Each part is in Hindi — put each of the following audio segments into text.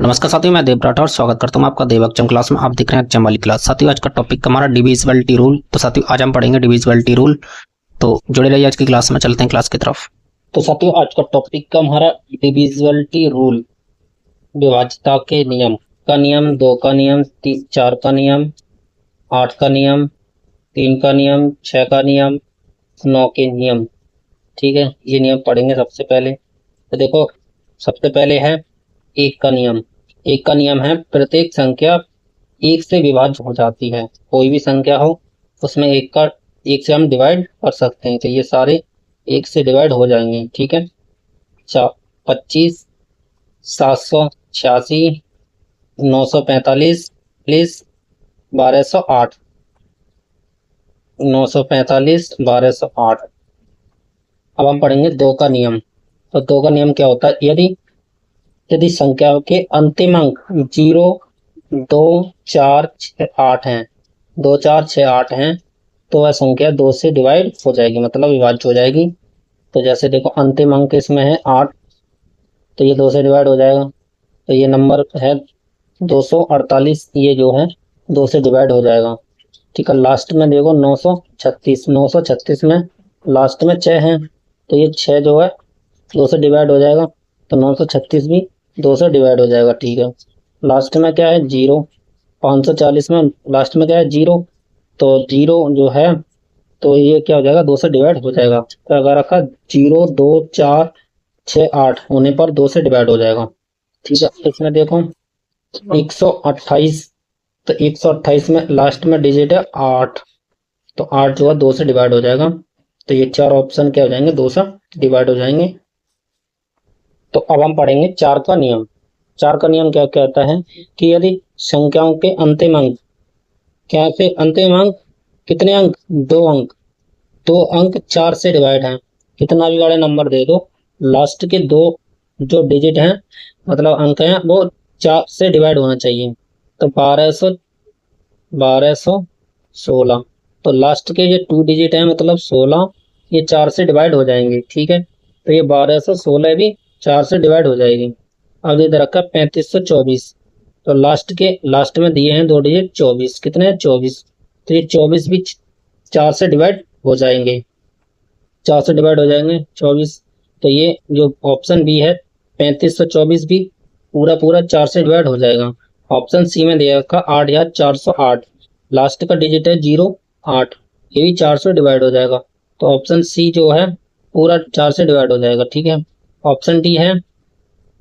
नमस्कार साथियों, मैं देव राठौर स्वागत करता हूं आपका देव अक्षम क्लास में। आप देख रहे हैं अक्षम वाली क्लास। साथियों, आज का टॉपिक हमारा डिविजिबिलिटी रूल। तो साथियों, आज हम पढ़ेंगे डिविजिबिलिटी रूल। तो जुड़े रहिए आज की क्लास में। चलते हैं क्लास की तरफ। तो साथियों, आज का टॉपिक का हमारा डिविजिबिलिटी रूल, विभाज्यता के नियम का नियम, 2 का नियम, 4 का नियम, 8 का नियम, 3 का नियम, 6 का नियम, 9 के नियम। ठीक है, ये नियम पढ़ेंगे सबसे पहले। तो देखो, सबसे पहले है 1 का नियम। 1 का नियम है प्रत्येक संख्या 1 से विभाज्य हो जाती है। कोई भी संख्या हो उसमें 1 से हम डिवाइड कर सकते हैं। तो ये सारे 1 से डिवाइड हो जाएंगे। ठीक है, 25, 786, 945 प्लस 1208, 945, 1208। अब हम पढ़ेंगे 2 का नियम। तो 2 का नियम क्या होता है? यदि संख्या के अंतिम अंक 0, 2, 4, 6, 8 हैं, 2, 4, 6, 8 हैं, तो वह संख्या 2 से डिवाइड हो जाएगी, मतलब विभाज्य हो जाएगी। तो जैसे देखो, अंतिम अंक इसमें है 8, तो ये 2 से डिवाइड हो जाएगा। तो ये नंबर है 248, ये जो है 2 से डिवाइड हो जाएगा। ठीक है, लास्ट में देखो 936, 936 में लास्ट में 6 हैं, तो ये 6 जो है 2 से डिवाइड हो जाएगा। तो 936 भी 2 से डिवाइड हो जाएगा। ठीक है, लास्ट में क्या है? 0। 540 में लास्ट में क्या है? 0। तो 0 जो है, तो ये क्या हो जाएगा? 2 से डिवाइड हो जाएगा। तो अगर रखा 0, 2, 4, 6, 8 होने पर 2 से डिवाइड हो जाएगा। ठीक है, इसमें देखो 128, तो 128 में लास्ट में डिजिट है 8, तो 8 जो है 2 से डिवाइड हो जाएगा। तो ये 4 ऑप्शन क्या हो जाएंगे? 2 से डिवाइड हो जाएंगे। तो अब हम पढ़ेंगे 4 का नियम। 4 का नियम क्या कहता है कि यदि संख्याओं के अंतिम अंक, क्या से अंतिम अंक कितने अंक? 2 अंक, 2 अंक 4 से डिवाइड हैं, कितना भी बड़ा नंबर दे दो, लास्ट के 2 जो डिजिट हैं, मतलब अंक हैं, वो 4 से डिवाइड होना चाहिए। तो 1216, तो लास्ट के ये 2 डिजिट हैं, मतलब 16, ये 4 से डिवाइड हो जाएंगे। ठीक है, तो ये 1216 भी 4 से डिवाइड हो जाएगी। अब इधर रखा 3524, तो लास्ट में दिए हैं 2 डिजिट 24, कितने हैं? 24, तो ये 24 भी 4 से डिवाइड हो जाएंगे। 4 से डिवाइड हो जाएंगे 24। तो ये जो ऑप्शन बी है 3524 भी पूरा 4 से डिवाइड हो जाएगा। ऑप्शन सी में दिया रखा 8 या 408, लास्ट का डिजिट है 0, 8, ये भी 4 से डिवाइड हो जाएगा। तो ऑप्शन सी जो है पूरा 4 से डिवाइड हो जाएगा। ठीक है, ऑप्शन डी है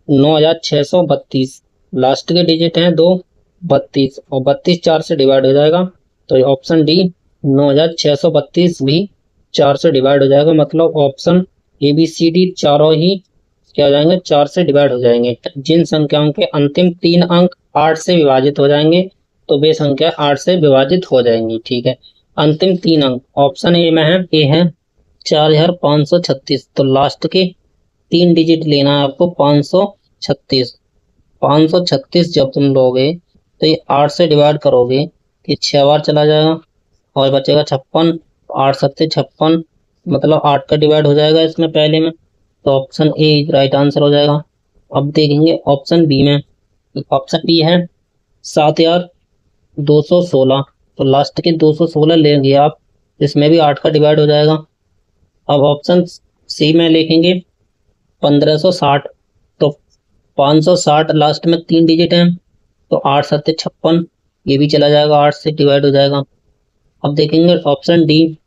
9632, लास्ट के डिजिट हैं 2, 32, और 32 4 से डिवाइड हो जाएगा। तो ऑप्शन डी 9632 भी 4 से डिवाइड हो जाएगा, मतलब option A B C D चारों ही क्या हो जाएंगे? 4 से डिवाइड हो जाएंगे। जिन संख्याओं के अंतिम 3 अंक 8 से विभाजित हो जाएंगे, तो वे संख्या 8 से विभाजित हो जाएंगी। ठीक है, अंतिम 3 अंक ऑप्शन ए में है, ए है 4536, तो लास्ट के 3 डिजिट लेना है आपको, 536। 536 जब तुम लोगे तो ये 8 से डिवाइड करोगे, ये 6 बार चला जाएगा और बचेगा 56, 8 7 56, मतलब 8 का डिवाइड हो जाएगा इसमें पहले में। तो ऑप्शन ए राइट आंसर हो जाएगा। अब देखेंगे ऑप्शन बी में। ऑप्शन बी है 7216, तो लास्ट के 216 लेंगे आप, इसमें भी 8 का डिवाइड हो जाएगा। अब ऑप्शन सी में लिखेंगे 1560, तो 560 लास्ट में 3 डिजिट हैं, तो 8 7 56, ये भी चला जाएगा, 8 से डिवाइड हो जाएगा। अब देखेंगे ऑप्शन डी।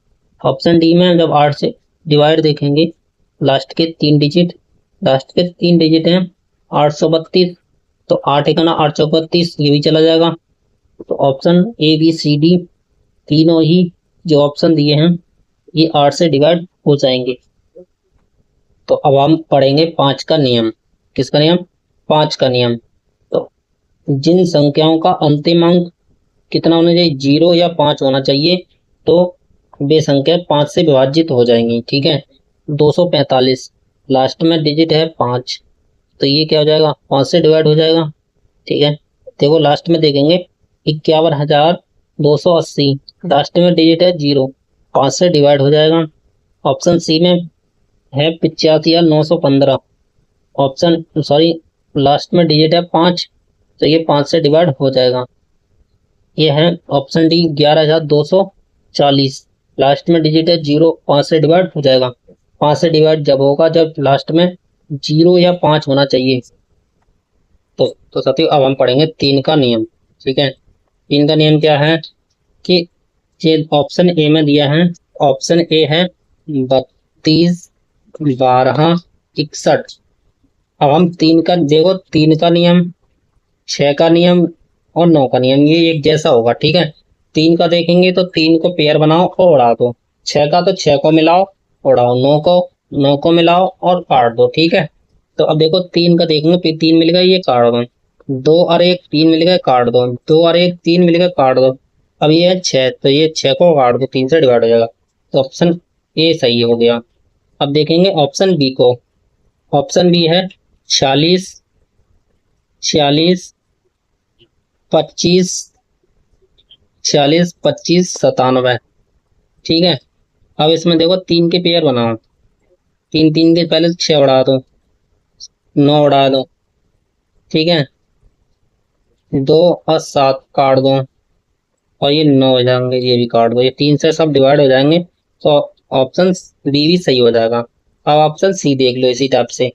ऑप्शन डी में जब 8 से डिवाइड देखेंगे, लास्ट के 3 डिजिट हैं 832, तो 8 एकना 832, ये भी चला जाएगा। तो option A B C D तीनों ही जो ऑप्शन दिए हैं ये 8 से डिवाइड हो जाएंगे। तो अब हम पढ़ेंगे 5 का नियम। किसका नियम? 5 का नियम। तो जिन संख्याओं का अंतिम अंक कितना होना चाहिए? 0 या 5 होना चाहिए, तो वे संख्या 5 से विभाजित हो जाएंगी। ठीक है, 245 लास्ट में डिजिट है 5, तो ये क्या हो जाएगा? 5 से डिवाइड हो जाएगा। ठीक है, देखो लास्ट में देखेंगे 51280, लास्ट में डिजिट है 0, 5 से डिवाइड हो जाएगा। ऑप्शन सी में है 85 या 915, ऑप्शन सॉरी लास्ट में डिजिट है 5, तो ये 5 से डिवाइड हो जाएगा। ये है ऑप्शन डी 11,240। लास्ट में डिजिट है 0, 5 से डिवाइड हो जाएगा। 5 से डिवाइड जब होगा जब लास्ट में 0 या 5 होना चाहिए। तो साथियों अब हम पढ़ेंगे 3 का नियम। ठीक है, 3 का नियम क्या है कि ये ऑप्शन ए में दिया है। ऑप्शन ए है 32, 12, 61। अब हम 3 का देखो, 3 का नियम, 6 का नियम और 9 का नियम ये एक जैसा होगा। ठीक है, 3 का देखेंगे तो 3 को पेयर बनाओ और उड़ा दो। 6 का तो 6 को मिलाओ उड़ाओ, 9 को मिलाओ और काट दो। ठीक है, तो अब देखो 3 का देखेंगे, फिर 3 मिल गया ये काट दो, 2 और 1 3 मिल गए काट दो, 2 और 1 3 मिल गए काट दो। अब ये है 6, तो ये 6 को काट दो, 3 से डिवाइड हो जाएगा। तो ऑप्शन ए सही हो गया। अब देखेंगे ऑप्शन बी को। ऑप्शन बी है 46, 46, 25, 46, 25, 97। ठीक है, अब इसमें देखो 3 के पेयर बनाओ। 3 3 के पहले 6 उड़ा दो, 9 उड़ा दो। ठीक है, 2 और 7 काट दो और ये 9 हो जाएंगे, ये भी काट दो, ये 3 से सब डिवाइड हो जाएंगे। तो ऑप्शन बी भी सही हो जाएगा। अब ऑप्शन सी देख लो इसी टाइप से।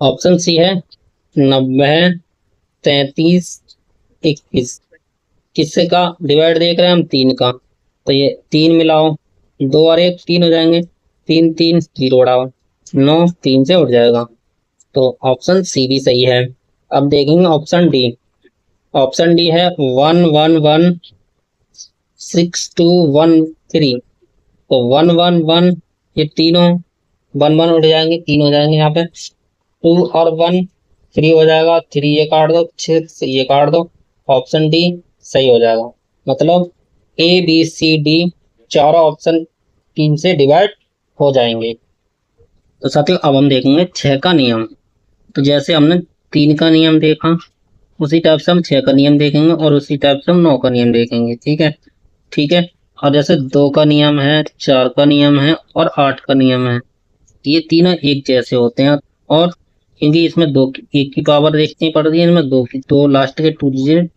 ऑप्शन सी है 90, 33, 21। किससे का डिवाइड देख रहे हैं हम? 3 का। तो ये 3 मिलाओ, 2 और 1 3 हो जाएंगे, 3 3 0 उड़ाओ, 9 3 से उठ जाएगा। तो ऑप्शन सी भी सही है। अब देखेंगे ऑप्शन डी। ऑप्शन डी है 1 1 1 6 2 1 3। तो 1 1 1 ये तीनों 1 1 उठ जाएंगे, 3 हो जाएंगे यहाँ पे। 2 और 1 3 हो जाएगा, 3 ये काट दो, 6 ये काट दो। ऑप्शन डी सही हो जाएगा। मतलब ए बी सी डी चारों ऑप्शन 3 से डिवाइड हो जाएंगे। तो साथियों अब हम देखेंगे 6 का नियम। तो जैसे हमने 3 का नियम देखा उसी टाइप से हम 6 का नियम देखेंगे और उसी टाइप से हम 9 का नियम देखेंगे। ठीक है, ठीक है। और जैसे 2 का नियम है, 4 का नियम है और 8 का नियम है, ये तीनों एक जैसे होते हैं। और क्योंकि इसमें 2 की 1 की पावर देखनी पड़ रही है, इनमें 2 की 2 लास्ट के 2 डिजिट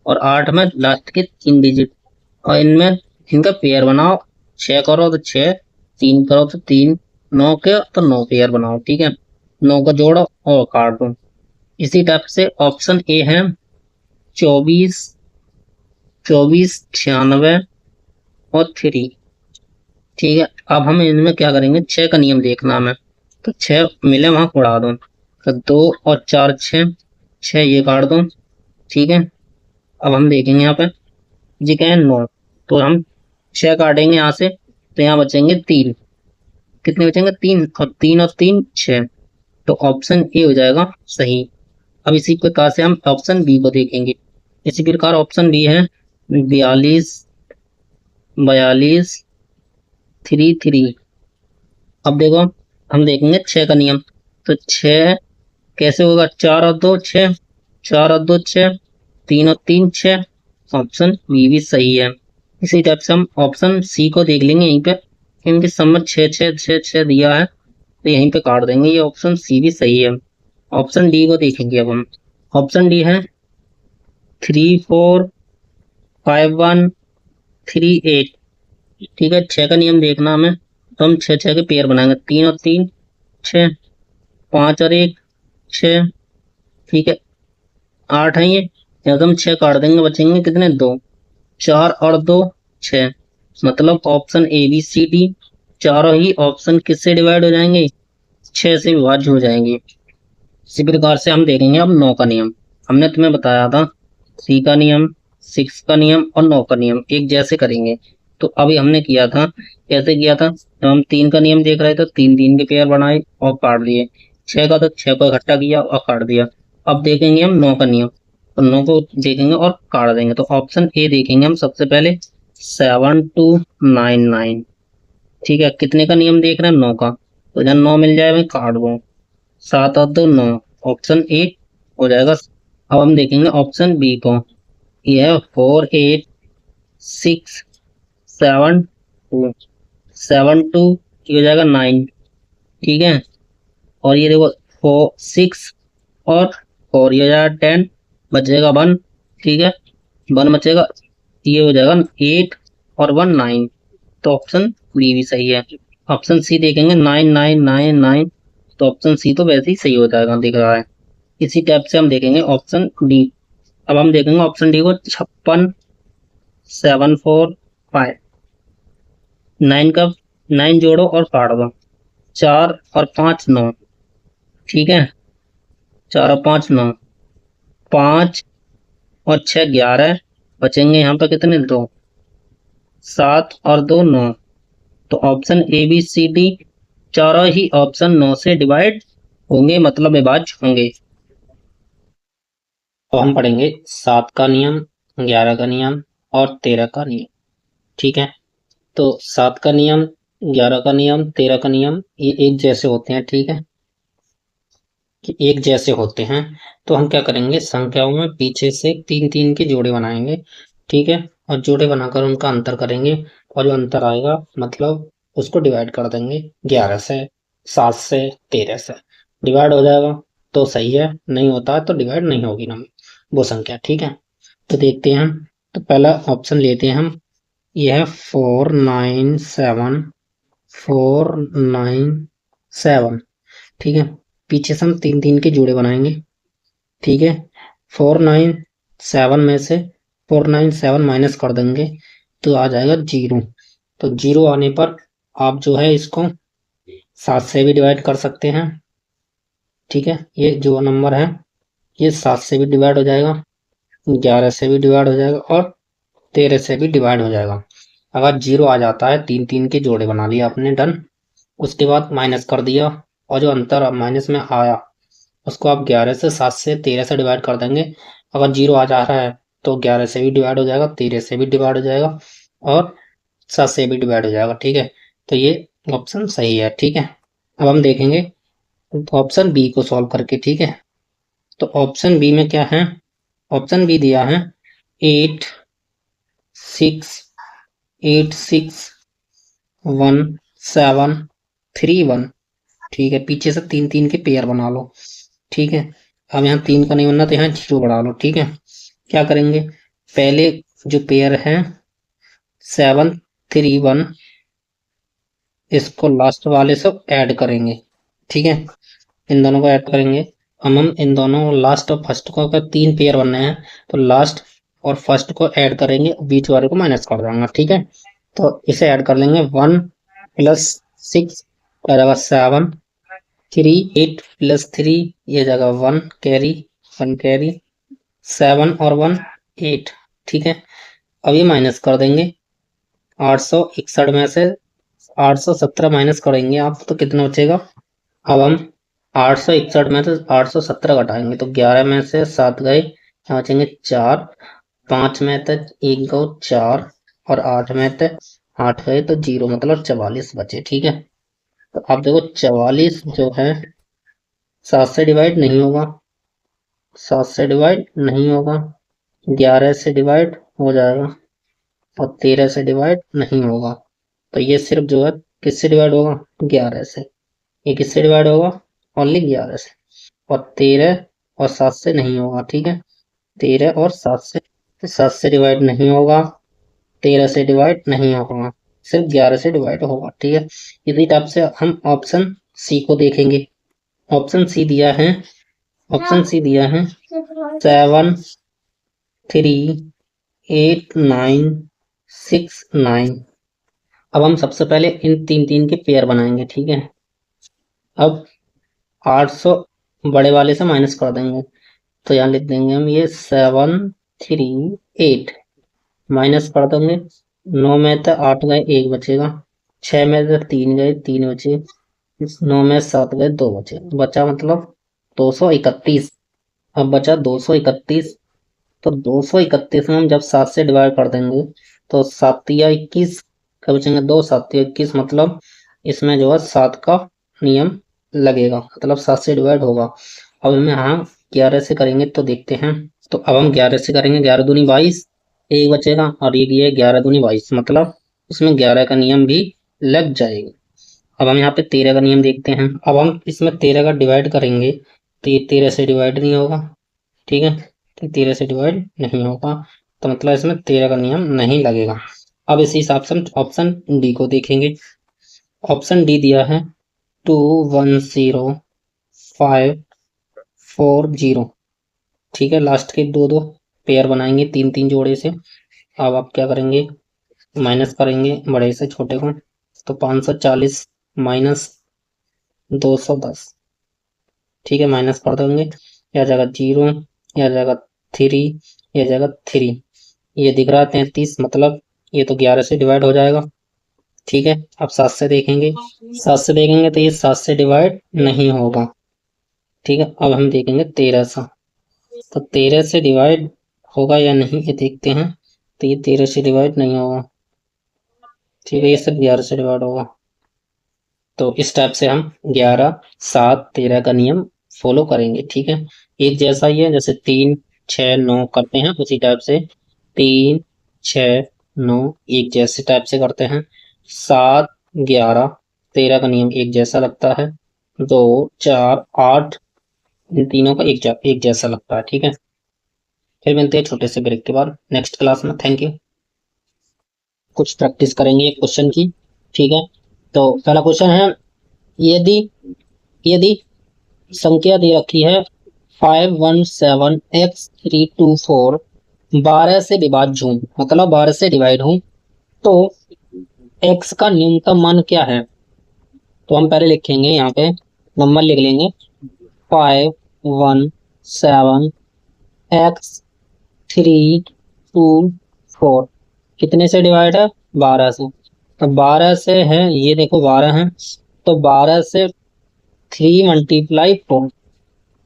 और 8 में लास्ट के 3 डिजिट। और इनमें इनका पेयर बनाओ, 6 करो तो 6, 3 करो तो 3, 9 के तो 9 पेयर बनाओ। ठीक है, 9 को जोड़ो और काट दो। इसी टाइप से ऑप्शन ए है 24, 24, 96 और 3। ठीक है, अब हम इनमें क्या करेंगे, 6 का नियम देखना हमें। तो 6 मिले वहां उड़ा दो, तो 2 और 4 6, 6 ये काट दो। ठीक है, अब हम देखेंगे यहाँ पे जी क्या है 9। तो हम 6 काटेंगे यहाँ से, तो यहाँ बचेंगे 3। कितने बचेंगे? 3, और 3 और 3 6। तो ऑप्शन ए हो जाएगा सही। अब इसी प्रकार से हम ऑप्शन बी को देखेंगे। इसी प्रकार ऑप्शन बी है 42, 42, 3 3। अब देखो हम देखेंगे 6 का नियम। तो 6 कैसे होगा? 4 और 2 6, 4 और 2 6, 3 और 3 6। ऑप्शन बी भी सही है। इसी टाइप से हम ऑप्शन सी को देख लेंगे यहीं पे, इनके सब 6 6 6 6 दिया है, तो यहीं पे काट देंगे। ये ऑप्शन सी भी सही है। ऑप्शन डी को देखेंगे अब हम। ऑप्शन डी है 3 4 5 1 3 8। ठीक है, 6 का नियम देखना हमें, तो हम 6 6 के पेयर बनाएंगे, 3 और 3 6, 5 और 1 6। ठीक है, 8 है ये, या तो हम 6 काट देंगे, बचेंगे कितने? 2, 4 और 2 6। मतलब option A B C D चारों ही ऑप्शन किससे डिवाइड हो जाएंगे? 6 से विभाज्य हो जाएंगे। इसी प्रकार से हम देखेंगे अब 9 का नियम। हमने तुम्हें बताया था सी का नियम, 6 का नियम और 9 का नियम एक जैसे करेंगे। तो अभी हमने किया था, कैसे किया था? तो हम 3 का नियम देख रहे थे, 3 3 के पेयर बनाए और काट दिए। 6 का तो 6 को इकट्ठा किया और काट दिया। अब देखेंगे हम 9 का नियम, तो 9 को देखेंगे और काट देंगे। तो ऑप्शन ए देखेंगे हम सबसे पहले 7 2 9 9। ठीक है, कितने का नियम देख रहे हैं? 9 का। तो जब 9 मिल जाए मैं काट दूँ, 7 और 2 9। ऑप्शन ए हो जाएगा। अब हम देखेंगे ऑप्शन बी को। यह है 4 8 6 7 2, 7 2 ये हो जाएगा 9। ठीक है, और ये देखो 4 6 और 4 ये हो जाएगा 10 बचेगा 1, ठीक है, 1 बचेगा, ये हो जाएगा 8 और 1 9, तो ऑप्शन बी भी सही है। ऑप्शन सी देखेंगे 9999, तो ऑप्शन सी तो वैसे ही सही हो जाएगा दिख रहा है। इसी टाइप से हम देखेंगे ऑप्शन डी। अब हम देखेंगे ऑप्शन डी को 56 745, 9 का 9 जोड़ो और काट दो, 4 और 5 9, ठीक है, 4 और 5 9, 5 और 6 11, बचेंगे यहाँ पर कितने, 2, 7 और 2 9, तो option A B C D चारों ही ऑप्शन 9 से डिवाइड होंगे, मतलब विभाज्य होंगे। तो हम पढ़ेंगे 7 का नियम, 11 का नियम और 13 का नियम, ठीक है। तो 7 का नियम, 11 का नियम, 13 का नियम ये एक जैसे होते हैं, ठीक है, कि एक जैसे होते हैं। तो हम क्या करेंगे, संख्याओं में पीछे से 3 3 के जोड़े बनाएंगे, ठीक है, और जोड़े बनाकर उनका अंतर करेंगे, और जो अंतर आएगा मतलब उसको डिवाइड कर देंगे, 11 से, 7 से, 13 से डिवाइड हो जाएगा तो सही है, नहीं होता है तो डिवाइड नहीं होगी ना वो संख्या, ठीक है। तो देखते हैं हम, तो पहला ऑप्शन लेते हैं हम, यह है 497, ठीक है। पीछे से हम 3 3 के जोड़े बनाएंगे, ठीक है। 497 में से 497 माइनस कर देंगे तो आ जाएगा 0, तो 0 आने पर आप जो है इसको 7 से भी डिवाइड कर सकते हैं, ठीक है। ये जो नंबर है ये 7 से भी डिवाइड हो जाएगा, 11 से भी डिवाइड हो जाएगा और 13 से भी डिवाइड हो जाएगा। अगर 0 आ जाता है, 3 3 के जोड़े बना लिया आपने, डन। उसके बाद माइनस कर दिया, और जो अंतर माइनस में आया उसको आप 11 से, 7 से, 13 से डिवाइड कर देंगे। अगर 0 आ जा रहा है तो 11 से भी डिवाइड हो जाएगा, 13 से भी डिवाइड हो जाएगा और 7 से भी डिवाइड हो जाएगा, ठीक है। तो ये ऑप्शन सही है, ठीक है। अब हम देखेंगे ऑप्शन बी को सॉल्व करके, ठीक है। तो ऑप्शन बी में क्या है, ऑप्शन बी दिया है 8 6 8 6 1 7 3 1, ठीक है। पीछे से 3 3 के पेयर बना लो, ठीक है। अब यहाँ 3 का नहीं बनना तो यहाँ 0 बढ़ा लो, ठीक है। क्या करेंगे, पहले जो पेयर है 7 3 1, इसको लास्ट वाले से ऐड करेंगे, ठीक है। इन दोनों को ऐड करेंगे। हम इन दोनों लास्ट और फर्स्ट को, अगर 3 पेयर बनने हैं तो लास्ट और फर्स्ट को ऐड करेंगे, बीच वाले को माइनस कर देंगे, ठीक है। तो इसे ऐड कर लेंगे, 1 + 6 का जगह 7, 3 8 + 3 ये जगह 1 कैरी, 1 कैरी, 7 और 1 8, ठीक है। अब ये माइनस कर देंगे, 861 में से 817 माइनस करेंगे आप तो कितना बचेगा। अब हम 861 में से 817 घटाएंगे तो 11 में से 7 गए, यहाँ बचेंगे 4, 5 में तक 1 गो 4 और 8 में तक 8 गए तो 0, मतलब 44 बचे, ठीक है। तो आप देखो 44 जो है 7 से डिवाइड नहीं होगा, 7 से डिवाइड नहीं होगा, 11 से डिवाइड हो जाएगा और 13 से डिवाइड नहीं होगा। तो ये सिर्फ जो है किससे डिवाइड होगा, 11 से। ये किससे डिवाइड होगा, ओनली 11 से। और 13 और 7 से नहीं होगा, ठीक है। 13 और 7 से, 7 से डिवाइड नहीं होगा, 13 से डिवाइड नहीं होगा, सिर्फ 11 से डिवाइड होगा, ठीक है। इसी टाइप से हम ऑप्शन सी को देखेंगे। ऑप्शन सी दिया है, ऑप्शन सी दिया है 7 3 8 9 6 9। अब हम सबसे पहले इन 3 3 के पेयर बनाएंगे, ठीक है। अब 800 बड़े वाले से माइनस कर देंगे तो यहाँ लिख देंगे हम ये 7 3 8 माइनस कर देंगे, 9 में से 8 गए 1 बचेगा, 6 में से 3 गए 3 बचे, 9 में 7 गए 2 बचे, बचा मतलब 231। अब बचा 231, तो 231 में हम जब 7 से डिवाइड कर देंगे तो 7 या 21 का बचेंगे 2, 7 या 21, मतलब इसमें जो है 7 का नियम लगेगा, मतलब 7 से डिवाइड होगा। अब हम यहाँ 11 से करेंगे तो देखते हैं। तो अब हम 11 से करेंगे, 11 दूनी 22, 1 बचेगा और ये 11 दूनी 22, मतलब इसमें 11 का नियम भी लग जाएगा। अब हम यहाँ पे 13 का नियम देखते हैं। अब हम इसमें 13 का डिवाइड करेंगे तो ये 13 से डिवाइड नहीं होगा, ठीक है। तो 13 से डिवाइड नहीं होगा, तो मतलब इसमें 13 का नियम नहीं लगेगा। अब इसी हिसाब से हम ऑप्शन डी को देखेंगे। ऑप्शन डी दिया है 210540। ठीक है, लास्ट के दो दो पेयर बनाएंगे 3 3 जोड़े से। अब आप क्या करेंगे, माइनस करेंगे बड़े से छोटे को, तो 540 माइनस 210। ठीक है, माइनस कर देंगे, यह जाएगा 0, यह जाएगा 3, यह जाएगा 3, ये दिख रहा है 33, मतलब ये तो 11 से डिवाइड हो जाएगा। ठीक है, अब 7 से देखेंगे, 7 से देखेंगे तो ये 7 से डिवाइड नहीं होगा। ठीक है, अब हम देखेंगे 13 से, तो 13 से डिवाइड होगा या नहीं ये देखते हैं। तो ये 13 से डिवाइड नहीं होगा। ठीक है, ये सिर्फ 11 से डिवाइड होगा। तो इस टाइप से हम 11 7 13 का नियम फॉलो करेंगे। ठीक है, एक जैसा ही है, जैसे 3 6 9 करते हैं उसी टाइप से 3 6 9 एक जैसे टाइप से करते हैं। 7 11 13 का नियम एक जैसा लगता है। 2 4 8 इन तीनों का एक जैसा लगता है। ठीक है, फिर मिलते हैं छोटे से ब्रेक के बाद नेक्स्ट क्लास में। Thank you. कुछ प्रैक्टिस करेंगे एक क्वेश्चन की। ठीक है, तो पहला क्वेश्चन है, यदि यदि संख्या दे रखी है 517x324 12 से विभाज्य हूं, मतलब 12 से डिवाइड हूं, तो x का न्यूनतम मान क्या है। तो हम पहले लिखेंगे, यहाँ पे नंबर लिख लेंगे 517x324 कितने से डिवाइड है, 12 से। तो 12 से है, ये देखो 12 है, तो 12 से 3 मल्टीप्लाई 4।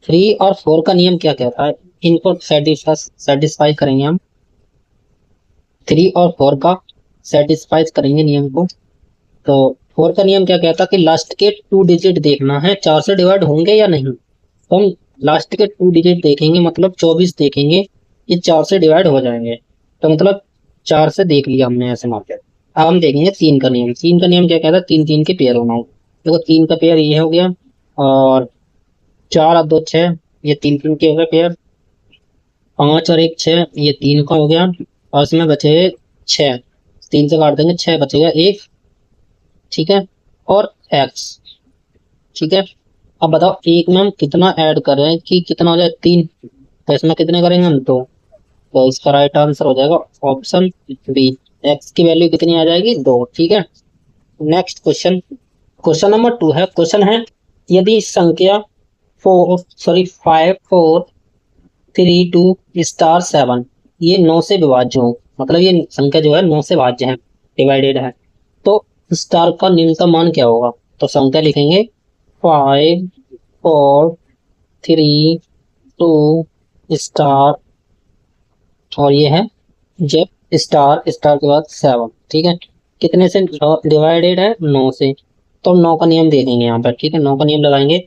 3 और 4 का नियम क्या कहता है, इनको सेटिस्फाई करेंगे हम। 3 और 4 का सेटिस्फाई करेंगे नियम को। तो 4 का नियम क्या कहता है कि लास्ट के 2 डिजिट देखना है, 4 से डिवाइड होंगे या नहीं। तो हम लास्ट के 2 डिजिट देखेंगे, मतलब 24 देखेंगे, ये 4 से डिवाइड हो जाएंगे। तो मतलब 4 से देख लिया हमने ऐसे मार्केट। अब हम देखेंगे 3 का नियम। 3 का नियम क्या कहता है, 3 3 के पेयर होना हो। देखो 3 का पेयर ये हो गया, और 4 और 2 6, ये 3 3 के हो गए पेयर। 5 और 1 6, ये 3 का हो गया, और इसमें बचे 6, 3 से काट देंगे 6 बचेगा 1। ठीक है, और x। ठीक है, अब बताओ एक में हम कितना ऐड कर रहे हैं कि कितना हो जाए 3। तो इसमें कितने करेंगे हम, तो इसका राइट आंसर हो जाएगा ऑप्शन बी, x की वैल्यू कितनी आ जाएगी 2। ठीक है, नेक्स्ट क्वेश्चन, क्वेश्चन नंबर 2 है। क्वेश्चन है, यदि संख्या 54327 ये 9 से विभाज्य हो, मतलब ये संख्या जो है 9 से भाज्य है, डिवाइडेड है, तो स्टार का न्यूनतम मान क्या होगा। तो संख्या लिखेंगे 54327 और ये है जब स्टार स्टार के बाद 7। ठीक है, कितने से डिवाइडेड है, 9 से। तो 9 का नियम देखेंगे यहाँ पर। ठीक है, 9 का नियम लगाएंगे,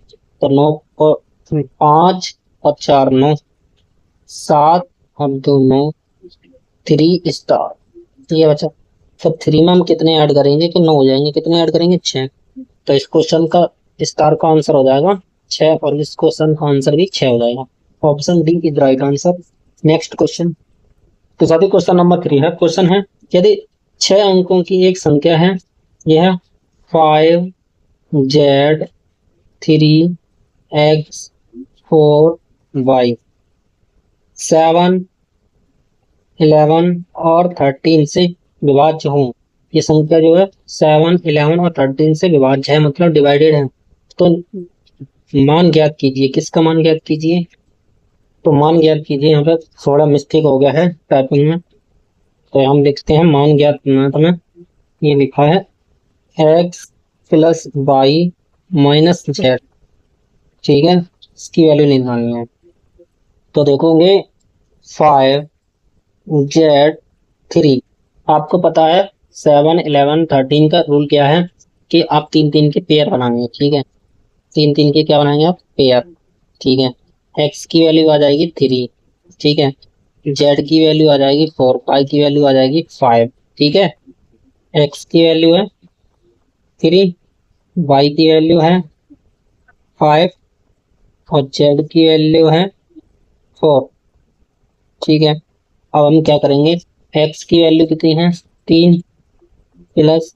तो 9 और 5 और 4 9, 7 और 2 9, 3 स्टार ये बचा। तो 3 में हम कितने ऐड करेंगे कि 9 हो जाएंगे, कितने ऐड करेंगे 6। तो इस क्वेश्चन का स्टार का आंसर हो जाएगा 6, और इस क्वेश्चन का आंसर भी 6 हो जाएगा। Option D is right answer. Next question, तो साथी क्वेश्चन नंबर 3 है। क्वेश्चन है, यदि 6 अंकों की एक संख्या है, यह है 5z3x4y 7 11 और 13 से विभाज्य हो। ये संख्या जो है 7 11 और 13 से विभाज्य है, मतलब डिवाइडेड है। तो मान ज्ञात कीजिए, किसका मान ज्ञात कीजिए। तो मान ज्ञात कीजिए, यहाँ पे थोड़ा मिस्टेक हो गया है टाइपिंग में, तो हम लिखते हैं मान ज्ञात करना। में ये लिखा है x plus y minus z. ठीक है, इसकी वैल्यू निकालनी है। तो देखोगे 5z3, आपको पता है 7 11 13 का रूल क्या है कि आप 3 3 के पेयर बनाएंगे। ठीक है, 3 3 के क्या बनाएंगे आप, पेयर। ठीक है, x की वैल्यू आ जाएगी 3। ठीक है, z की वैल्यू आ जाएगी 4, पाई की वैल्यू आ जाएगी 5। ठीक है, x की वैल्यू है 3, y की वैल्यू है 5, और z की वैल्यू है 4। ठीक है, अब हम क्या करेंगे, x की वैल्यू कितनी है 3 प्लस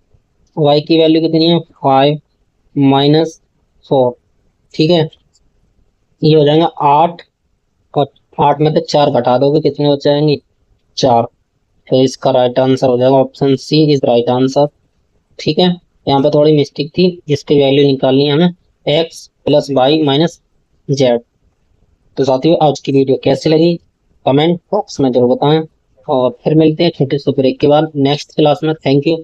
y की वैल्यू कितनी है 5 माइनस 4। ठीक है, ये हो जाएगा 8, और 8 में से 4 घटा दोगे कितने हो जाएंगे 4। तो इसका राइट आंसर हो जाएगा option C is right answer. ठीक है, यहाँ पे थोड़ी मिस्टेक थी, इसकी वैल्यू निकालनी है हमें x plus y minus z. तो साथियों, आज की वीडियो कैसी लगी कमेंट बॉक्स में जरूर बताएं, और फिर मिलते हैं छोटे से ब्रेक के बाद नेक्स्ट क्लास में। Thank you.